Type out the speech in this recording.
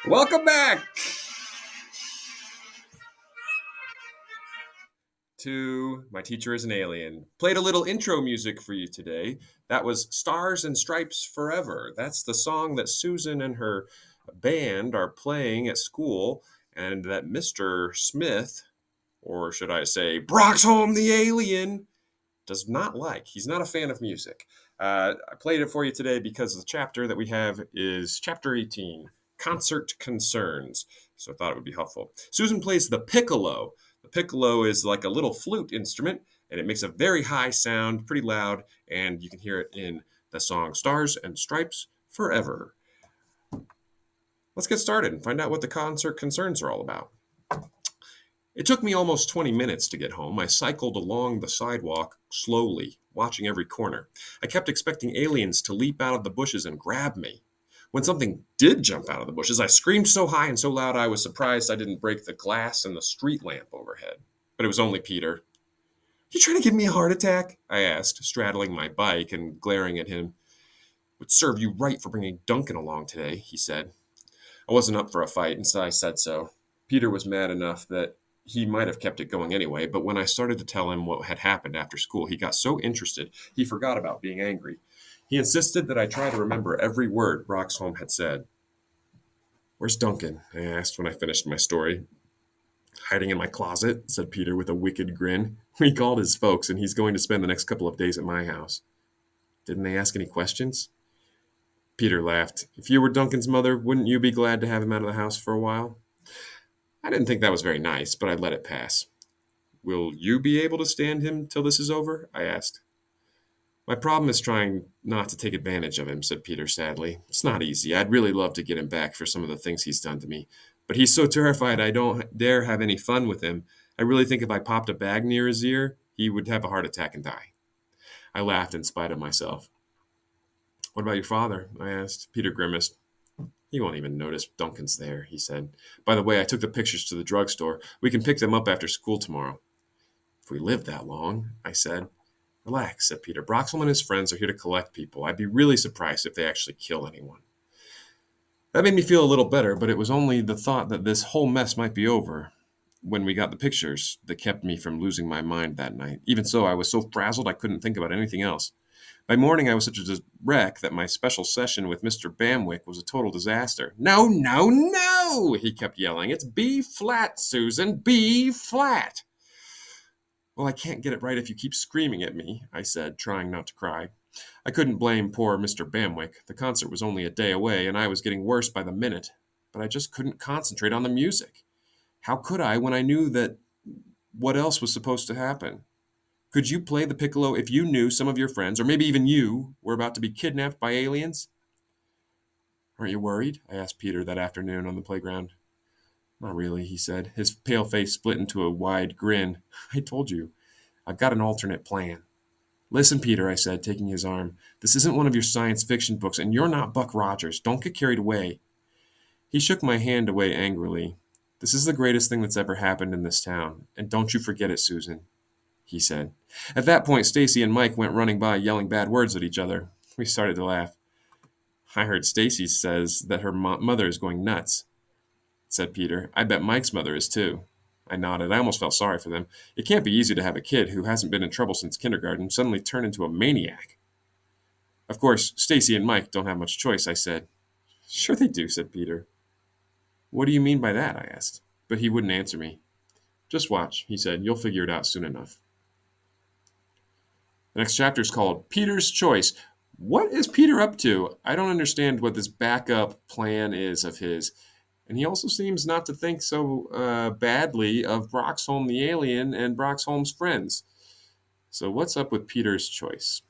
Welcome back to My Teacher is an Alien. Played a little intro music for you today. That was Stars and Stripes Forever. That's the song that Susan and her band are playing at school, and that Mr. Smith, or should I say, Broxholm the Alien, does not like. He's not a fan of music. I played it for you today because the chapter that we have is Chapter 18, Concert Concerns. So I thought it would be helpful. Susan plays the piccolo. The piccolo is like a little flute instrument, and it makes a very high sound, pretty loud, and you can hear it in the song Stars and Stripes Forever. Let's get started and find out what the concert concerns are all about. It took me almost 20 minutes to get home. I cycled along the sidewalk slowly, watching every corner. I kept expecting aliens to leap out of the bushes and grab me. When something did jump out of the bushes, I screamed so high and so loud I was surprised I didn't break the glass in the street lamp overhead. But it was only Peter. "You trying to give me a heart attack?" I asked, straddling my bike and glaring at him. "Would serve you right for bringing Duncan along today," he said. I wasn't up for a fight, and so I said so. Peter was mad enough that he might have kept it going anyway, but when I started to tell him what had happened after school, he got so interested he forgot about being angry. He insisted that I try to remember every word Broxholm had said. "Where's Duncan?" I asked when I finished my story. "Hiding in my closet," said Peter with a wicked grin. "We called his folks, and he's going to spend the next couple of days at my house." "Didn't they ask any questions?" Peter laughed. "If you were Duncan's mother, wouldn't you be glad to have him out of the house for a while?" I didn't think that was very nice, but I let it pass. "Will you be able to stand him till this is over?" I asked. "My problem is trying not to take advantage of him," said Peter sadly. "It's not easy. I'd really love to get him back for some of the things he's done to me. But he's so terrified I don't dare have any fun with him. I really think if I popped a bag near his ear, he would have a heart attack and die." I laughed in spite of myself. "What about your father?" I asked. Peter grimaced. "He won't even notice Duncan's there," he said. "By the way, I took the pictures to the drugstore. We can pick them up after school tomorrow." "If we live that long," I said. "Relax," said Peter. "Broxholm and his friends are here to collect people. I'd be really surprised if they actually kill anyone." That made me feel a little better, but it was only the thought that this whole mess might be over when we got the pictures that kept me from losing my mind that night. Even so, I was so frazzled I couldn't think about anything else. By morning, I was such a wreck that my special session with Mr. Bamwick was a total disaster. "No, no, no!" he kept yelling. "It's B flat, Susan, B flat." "Well, I can't get it right if you keep screaming at me," I said, trying not to cry. I couldn't blame poor Mr. Bamwick. The concert was only a day away, and I was getting worse by the minute. But I just couldn't concentrate on the music. How could I when I knew that what else was supposed to happen? Could you play the piccolo if you knew some of your friends, or maybe even you, were about to be kidnapped by aliens? "Aren't you worried?" I asked Peter that afternoon on the playground. "Not really," he said. His pale face split into a wide grin. "I told you, I've got an alternate plan." "Listen, Peter," I said, taking his arm. "This isn't one of your science fiction books, and you're not Buck Rogers. Don't get carried away." He shook my hand away angrily. "This is the greatest thing that's ever happened in this town, and don't you forget it, Susan," he said. At that point, Stacy and Mike went running by, yelling bad words at each other. We started to laugh. "I heard Stacy says that her mother is going nuts," said Peter. "I bet Mike's mother is too." I nodded. I almost felt sorry for them. It can't be easy to have a kid who hasn't been in trouble since kindergarten suddenly turn into a maniac. "Of course, Stacy and Mike don't have much choice," I said. "Sure they do," said Peter. "What do you mean by that?" I asked. But he wouldn't answer me. "Just watch," he said. "You'll figure it out soon enough." The next chapter is called Peter's Choice. What is Peter up to? I don't understand what this backup plan is of his. And he also seems not to think so badly of Broxholm the alien and Broxholm's friends. So what's up with Peter's choice?